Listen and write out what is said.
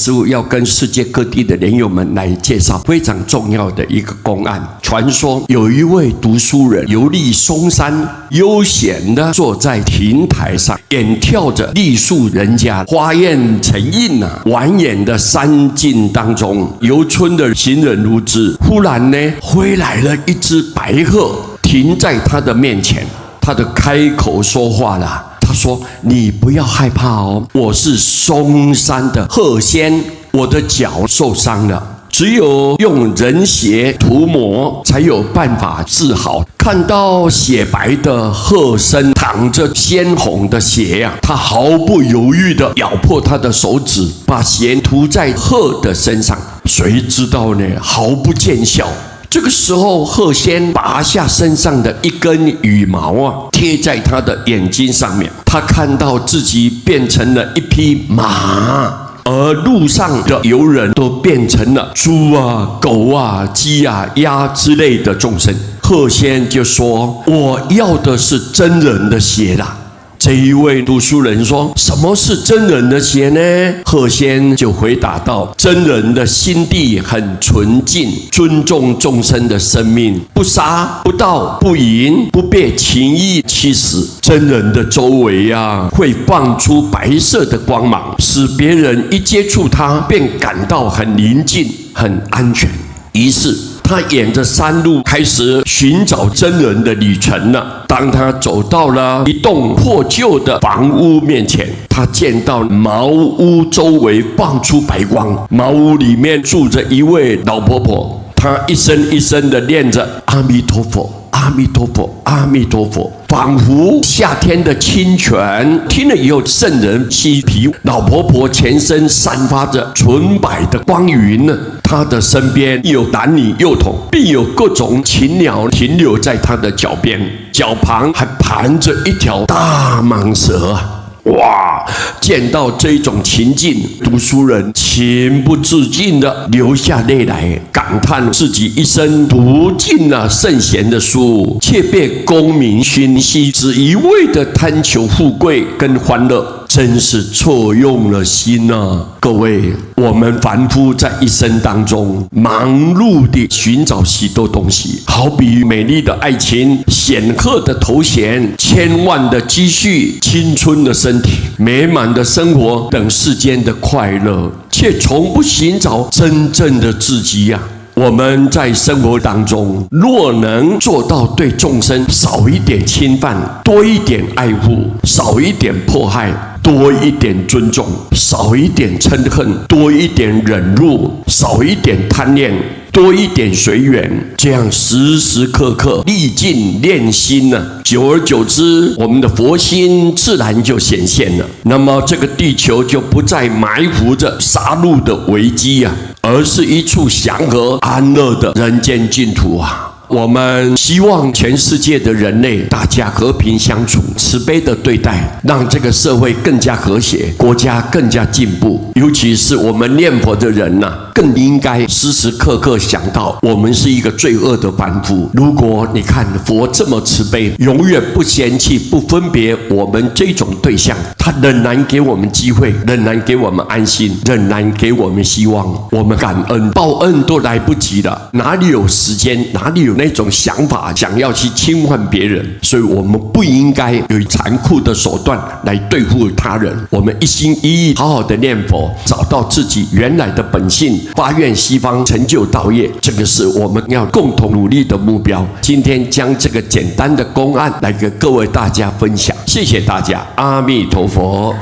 师父要跟世界各地的莲友们来介绍非常重要的一个公案。传说有一位读书人游历松山，悠闲地坐在亭台上，远眺着栗树人家，花艳成荫啊，蜿蜒的山径当中，游春的行人如织。忽然呢，飞来了一只白鹤，停在他的面前，他的开口说话了。他说：“你不要害怕哦，我是松山的鹤仙，我的脚受伤了，只有用人血涂抹才有办法治好。”看到雪白的鹤身淌着鲜红的血呀，他毫不犹豫地咬破他的手指，把血涂在鹤的身上。谁知道呢？毫不见效。这个时候，鹤仙拔下身上的一根羽毛啊，贴在他的眼睛上面。他看到自己变成了一匹马，而路上的游人都变成了猪啊、狗啊、鸡啊、鸭之类的众生。鹤仙就说：“我要的是真人的血啦。”这一位读书人说：“什么是真人的血呢？”鹤仙就回答道：“真人的心地很纯净，尊重众生的生命，不杀不盗不淫，不被情意欺死。真人的周围啊，会放出白色的光芒，使别人一接触他便感到很宁静、很安全。”于是他沿着山路开始寻找真人的旅程了。当他走到了一栋破旧的房屋面前，他见到茅屋周围放出白光，茅屋里面住着一位老婆婆，她一声一声地念着阿弥陀佛，阿弥陀佛，阿弥陀佛，仿佛夏天的清泉。听了以后，圣人嬉皮，老婆婆全身散发着纯白的光云呢。她的身边有男女幼童，并有各种禽鸟停留在她的脚边，脚旁还盘着一条大蟒蛇啊！哇！见到这种情境，读书人情不自禁地流下泪来，感叹自己一生读尽了圣贤的书，却被功名熏习，只一味地贪求富贵跟欢乐，真是错用了心啊！各位，我们凡夫在一生当中忙碌地寻找许多东西，好比美丽的爱情、显赫的头衔、千万的积蓄、青春的身体、美满的生活等世间的快乐，却从不寻找真正的自己呀。我们在生活当中，若能做到对众生少一点侵犯，多一点爱护，少一点迫害，多一点尊重，少一点嗔恨，多一点忍辱，少一点贪恋，多一点随缘，这样时时刻刻历尽练心呢，久而久之，我们的佛心自然就显现了。那么这个地球就不再埋伏着杀戮的危机啊，而是一处祥和安乐的人间净土啊。我们希望全世界的人类大家和平相处，慈悲的对待，让这个社会更加和谐，国家更加进步。尤其是我们念佛的人呢，更应该时时刻刻想到我们是一个罪恶的凡夫。如果你看佛这么慈悲，永远不嫌弃不分别我们这种对象，他仍然给我们机会，仍然给我们安心，仍然给我们希望。我们感恩报恩都来不及了，哪里有时间，哪里有那种想法想要去侵犯别人？所以我们不应该有残酷的手段来对付他人。我们一心一意好好的念佛，找到自己原来的本性，发愿西方成就道业，这个是我们要共同努力的目标。今天将这个简单的公案来给各位大家分享，谢谢大家，阿弥陀佛。